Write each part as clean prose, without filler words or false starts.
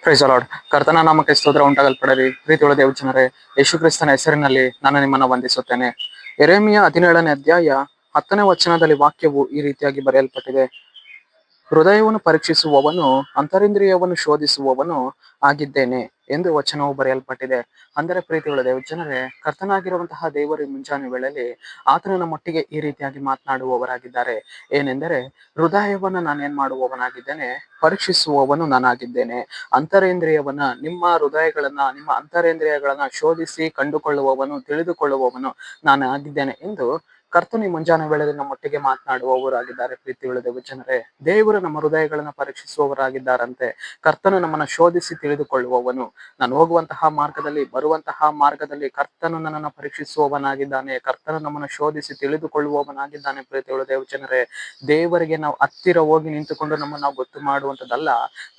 Price lord. ಕರ್ತನ ನಾಮಕ್ಕೆ ಸ್ತೋತ್ರ ಉಂಟಾಗಲ್ಪಡಲಿ. ಪ್ರೀತಿಯುಳ್ಳ ದೇವಜನರೇ, ಯೇಸು ಕ್ರಿಸ್ತನ ಹೆಸರಿನಲ್ಲಿ ನಾನು ನಿಮ್ಮನ್ನು ವಂದಿಸುತ್ತೇನೆ. ಯೆರೆಮೀಯ 17ನೇ ಅಧ್ಯಾಯ 10ನೇ ವಚನದಲ್ಲಿ ವಾಕ್ಯವು ಈ ರೀತಿಯಾಗಿ ಬರೆಯಲ್ಪಟ್ಟಿದೆ. ಹೃದಯವನ್ನು ಪರೀಕ್ಷಿಸುವವನು, ಅಂತರಿಂದ್ರಿಯವನ್ನು ಶೋಧಿಸುವವನು ಆಗಿದ್ದೇನೆ ಎಂದು ವಚನವು ಬರೆಯಲ್ಪಟ್ಟಿದೆ. ಅಂದರೆ ಪ್ರೀತಿಯುಳ್ಳ ದೇವಜನರೇ, ಕರ್ತನಾಗಿರುವಂತಹ ದೇವರು ಮುಂಜಾನೆ ವೇಳೆಯಲ್ಲಿ ಆತನು ನಮ್ಮೊಟ್ಟಿಗೆ ಈ ರೀತಿಯಾಗಿ ಮಾತನಾಡುವವರಾಗಿದ್ದಾರೆ. ಏನೆಂದರೆ, ಹೃದಯವನ್ನ ನಾನೇನ್ ಮಾಡುವವನಾಗಿದ್ದೇನೆ, ಪರೀಕ್ಷಿಸುವವನು ನಾನಾಗಿದ್ದೇನೆ. ನಿಮ್ಮ ಹೃದಯಗಳನ್ನ, ನಿಮ್ಮ ಅಂತರೇಂದ್ರಿಯಗಳನ್ನ ಶೋಧಿಸಿ ಕಂಡುಕೊಳ್ಳುವವನು, ತಿಳಿದುಕೊಳ್ಳುವವನು ನಾನು ಆಗಿದ್ದೇನೆ ಎಂದು ಕರ್ತನಿ ಮುಂಜಾನೆ ವೇಳೆಯಲ್ಲಿ ನಮ್ಮೊಟ್ಟಿಗೆ ಮಾತನಾಡುವವರಾಗಿದ್ದಾರೆ. ಪ್ರೀತಿಯುಳ್ಳ ದೇವಜನರೇ, ದೇವರು ನಮ್ಮ ಹೃದಯಗಳನ್ನ ಪರೀಕ್ಷಿಸುವವರಾಗಿದ್ದಾರಂತೆ. ಕರ್ತನು ನಮ್ಮನ್ನ ಶೋಧಿಸಿ ತಿಳಿದುಕೊಳ್ಳುವವನು. ನಾನು ಹೋಗುವಂತಹ ಮಾರ್ಗದಲ್ಲಿ, ಬರುವಂತಹ ಮಾರ್ಗದಲ್ಲಿ ಕರ್ತನು ನನ್ನನ್ನು ಪರೀಕ್ಷಿಸುವವನಾಗಿದ್ದಾನೆ. ಕರ್ತನು ನಮ್ಮನ್ನು ಶೋಧಿಸಿ ತಿಳಿದುಕೊಳ್ಳುವವನಾಗಿದ್ದಾನೆ. ಪ್ರೀತಿಯುಳ್ಳ ದೇವಜನರೇ, ದೇವರಿಗೆ ನಾವು ಹತ್ತಿರ ಹೋಗಿ ನಿಂತುಕೊಂಡು ನಮ್ಮನ್ನು ನಾವು ಗೊತ್ತು ಮಾಡುವಂಥದ್ದಲ್ಲ.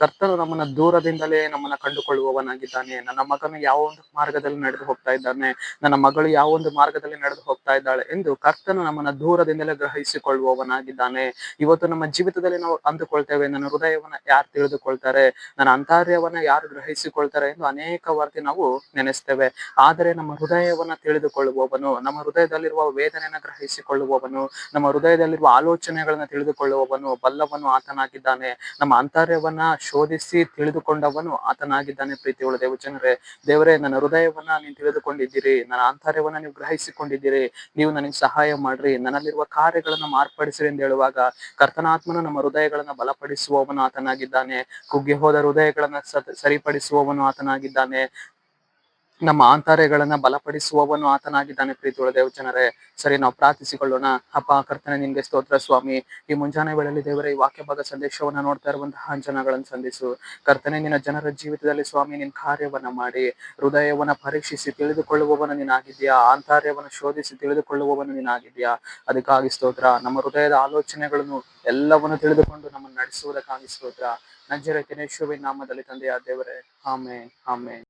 ಕರ್ತನು ನಮ್ಮನ್ನ ದೂರದಿಂದಲೇ ನಮ್ಮನ್ನ ಕಂಡುಕೊಳ್ಳುವವನಾಗಿದ್ದಾನೆ. ನನ್ನ ಮಗನು ಯಾವ ಒಂದು ಮಾರ್ಗದಲ್ಲಿ ನಡೆದು ಹೋಗ್ತಾ ಇದ್ದಾನೆ, ನನ್ನ ಮಗಳು ಯಾವ ಒಂದು ಮಾರ್ಗದಲ್ಲಿ ನಡೆದು ಹೋಗ್ತಾ ಇದ್ದಾಳೆ ಎಂದು ಕರ್ತನು ನಮ್ಮನ್ನ ದೂರದಿಂದಲೇ ಗ್ರಹಿಸಿಕೊಳ್ಳುವವನಾಗಿದ್ದಾನೆ. ಇವತ್ತು ನಮ್ಮ ಜೀವಿತದಲ್ಲಿ ನಾವು ಅಂದುಕೊಳ್ತೇವೆ, ನನ್ನ ಹೃದಯವನ್ನ ಯಾರು ತಿಳಿದುಕೊಳ್ತಾರೆ, ನನ್ನ ಅಂತರ್ಯವನ್ನ ಯಾರು ಗ್ರಹಿಸಿಕೊಳ್ತಾರೆ ಎಂದು ಅನೇಕ ವಾರ್ತೆ ನಾವು ನೆನೆಸ್ತೇವೆ. ಆದರೆ ನಮ್ಮ ಹೃದಯವನ್ನ ತಿಳಿದುಕೊಳ್ಳುವವನು, ನಮ್ಮ ಹೃದಯದಲ್ಲಿರುವ ವೇದನೆಯನ್ನ ಗ್ರಹಿಸಿಕೊಳ್ಳುವವನು, ನಮ್ಮ ಹೃದಯದಲ್ಲಿರುವ ಆಲೋಚನೆಗಳನ್ನ ತಿಳಿದುಕೊಳ್ಳುವವನು, ಬಲ್ಲವನು ಆತನಾಗಿದ್ದಾನೆ. ನಮ್ಮ ಅಂತರ್ಯವನ್ನ ಶೋಧಿಸಿ ತಿಳಿದುಕೊಂಡವನು ಆತನಾಗಿದ್ದಾನೆ. ಪ್ರೀತಿಯುಳ್ಳ ದೇವಜನರೇ, ದೇವರೇ, ನನ್ನ ಹೃದಯವನ್ನ ನೀವು ತಿಳಿದುಕೊಂಡಿದ್ದೀರಿ, ನನ್ನ ಅಂತರ್ಯವನ್ನ ನೀವು ಗ್ರಹಿಸಿಕೊಂಡಿದ್ದೀರಿ, ನೀವು ನನಗೆ ಸಹಾಯ ಮಾಡ್ರಿ, ನನ್ನಲ್ಲಿರುವ ಕಾರ್ಯಗಳನ್ನ ಮಾರ್ಪಡಿಸ್ರಿ ಎಂದು ಹೇಳುವಾಗ ಕರ್ತನಾತ್ಮನು ನಮ್ಮ ಹೃದಯಗಳನ್ನ ಬಲಪಡಿಸುವವನು ಆತನಾಗಿದ್ದಾನೆ. ಕುಗ್ಗಿ ಹೋದ ಹೃದಯಗಳನ್ನ ಸರಿಪಡಿಸುವವನು ಆತನಾಗಿದ್ದಾನೆ. ನಮ್ಮ ಆಂತರ್ಯಗಳನ್ನ ಬಲಪಡಿಸುವವನು ಆತನಾಗಿದ್ದಾನೆ. ಪ್ರೀತಿಯುಳ್ಳ ದೇವಜನರೇ, ಸರಿ, ನಾವು ಪ್ರಾರ್ಥಿಸಿಕೊಳ್ಳೋಣ. ಅಪ್ಪ ಕರ್ತನೆ, ನಿನ್ಗೆ ಸ್ತೋತ್ರ ಸ್ವಾಮಿ. ಈ ಮುಂಜಾನೆ ವೇಳೆಯಲ್ಲಿ ದೇವರೇ, ಈ ವಾಕ್ಯ ಭಾಗ ಸಂದೇಶವನ್ನ ನೋಡ್ತಾ ಇರುವಂತಹ ಜನಗಳನ್ನು ಸಂಧಿಸು ಕರ್ತನೆ. ನಿನ್ನ ಜನರ ಜೀವಿತದಲ್ಲಿ ಸ್ವಾಮಿ ನಿನ್ ಕಾರ್ಯವನ್ನ ಮಾಡಿ, ಹೃದಯವನ್ನ ಪರೀಕ್ಷಿಸಿ ತಿಳಿದುಕೊಳ್ಳುವವನು ನೀನಾಗಿದ್ಯಾ, ಆಂತರ್ಯವನ್ನ ಶೋಧಿಸಿ ತಿಳಿದುಕೊಳ್ಳುವವನು ನೀನಾಗಿದ್ಯಾ. ಅದಕ್ಕಾಗಿ ಸ್ತೋತ್ರ. ನಮ್ಮ ಹೃದಯದ ಆಲೋಚನೆಗಳನ್ನು ಎಲ್ಲವನ್ನು ತಿಳಿದುಕೊಂಡು ನಮ್ಮನ್ನು ನಡೆಸುವುದಕ್ಕಾಗಿ ಸ್ತೋತ್ರ. ನಜರೇತಿನ ಯೇಸುವಿನ ನಾಮದಲ್ಲಿ ತಂದೆಯ ದೇವರೇ, ಆಮೆನ್, ಆಮೆನ್.